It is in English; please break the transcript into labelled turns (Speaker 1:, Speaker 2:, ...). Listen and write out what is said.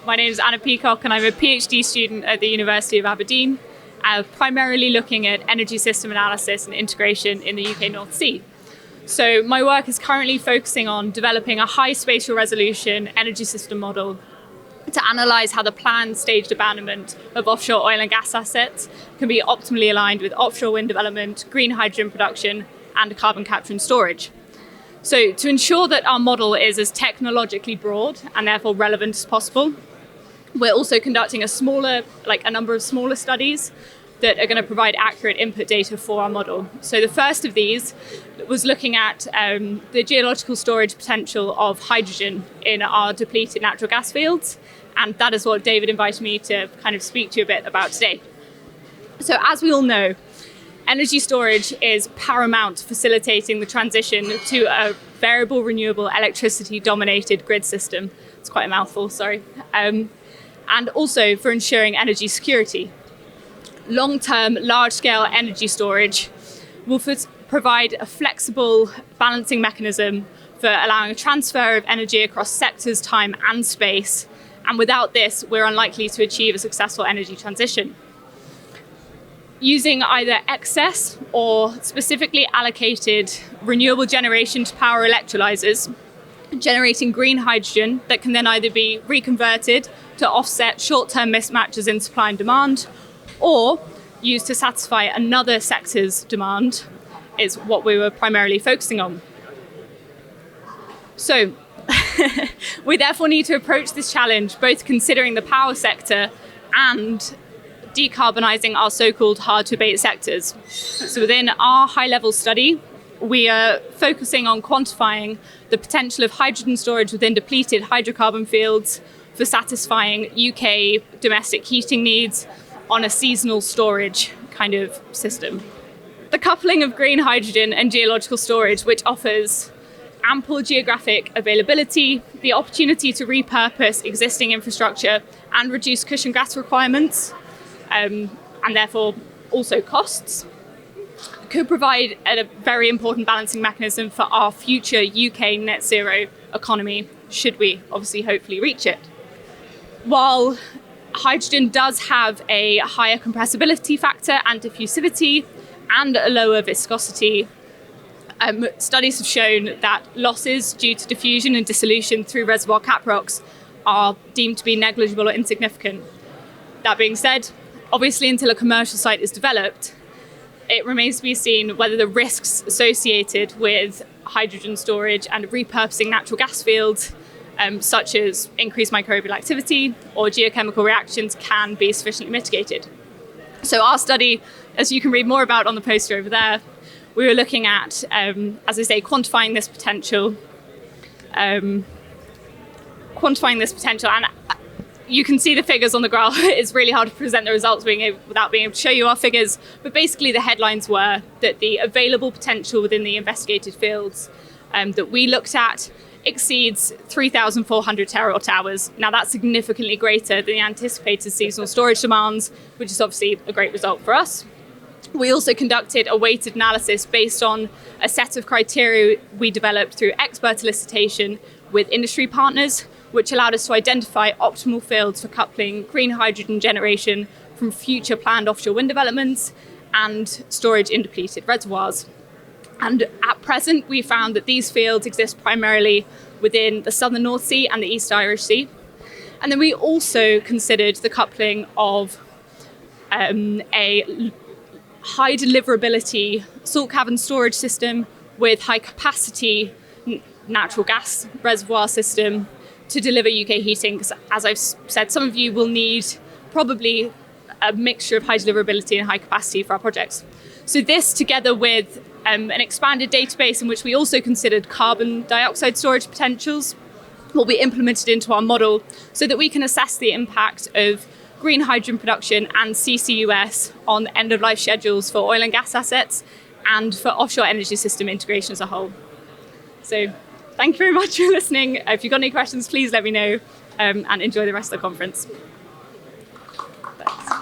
Speaker 1: My name is Anna Peecock and I'm a PhD student at the University of Aberdeen, primarily looking at energy system analysis and integration in the UK North Sea. So my work is currently focusing on developing a high spatial resolution energy system model to analyse how the planned staged abandonment of offshore oil and gas assets can be optimally aligned with offshore wind development, green hydrogen production and carbon capture and storage. So to ensure that our model is as technologically broad and therefore relevant as possible, we're also conducting a number of smaller studies that are going to provide accurate input data for our model. So the first of these was looking at the geological storage potential of hydrogen in our depleted natural gas fields. And that is what David invited me to kind of speak to you a bit about today. So as we all know, energy storage is paramount to facilitating the transition to a variable renewable electricity dominated grid system. It's quite a mouthful, sorry. And also for ensuring energy security. Long-term, large-scale energy storage will provide a flexible balancing mechanism for allowing a transfer of energy across sectors, time and space. And without this, we're unlikely to achieve a successful energy transition. Using either excess or specifically allocated renewable generation to power electrolyzers, generating green hydrogen that can then either be reconverted to offset short-term mismatches in supply and demand, or used to satisfy another sector's demand is what we were primarily focusing on. So we therefore need to approach this challenge both considering the power sector and decarbonising our so-called hard-to-abate sectors. So within our high-level study, we are focusing on quantifying the potential of hydrogen storage within depleted hydrocarbon fields for satisfying UK domestic heating needs on a seasonal storage kind of system. The coupling of green hydrogen and geological storage, which offers ample geographic availability, the opportunity to repurpose existing infrastructure and reduce cushion gas requirements, and therefore also costs, could provide a very important balancing mechanism for our future UK net zero economy, should we obviously hopefully reach it. While hydrogen does have a higher compressibility factor and diffusivity and a lower viscosity, studies have shown that losses due to diffusion and dissolution through reservoir cap rocks are deemed to be negligible or insignificant. That being said, obviously until a commercial site is developed, it remains to be seen whether the risks associated with hydrogen storage and repurposing natural gas fields, such as increased microbial activity or geochemical reactions, can be sufficiently mitigated. So our study, as you can read more about on the poster over there, we were looking at, as I say, quantifying this potential, and you can see the figures on the graph. It's really hard to present the results without being able to show you our figures, but basically the headlines were that the available potential within the investigated fields that we looked at exceeds 3,400 terawatt hours. Now that's significantly greater than the anticipated seasonal storage demands, which is obviously a great result for us. We also conducted a weighted analysis based on a set of criteria we developed through expert solicitation with industry partners, which allowed us to identify optimal fields for coupling green hydrogen generation from future planned offshore wind developments and storage in depleted reservoirs. And at present, we found that these fields exist primarily within the southern North Sea and the East Irish Sea. And then we also considered the coupling of a high deliverability salt cavern storage system with high capacity natural gas reservoir system to deliver UK heating. Because as I've said, some of you will need probably a mixture of high deliverability and high capacity for our projects. So this, together with an expanded database in which we also considered carbon dioxide storage potentials, will be implemented into our model so that we can assess the impact of green hydrogen production and CCUS on end-of-life schedules for oil and gas assets and for offshore energy system integration as a whole. So thank you very much for listening. If you've got any questions, please let me know, and enjoy the rest of the conference. Thanks.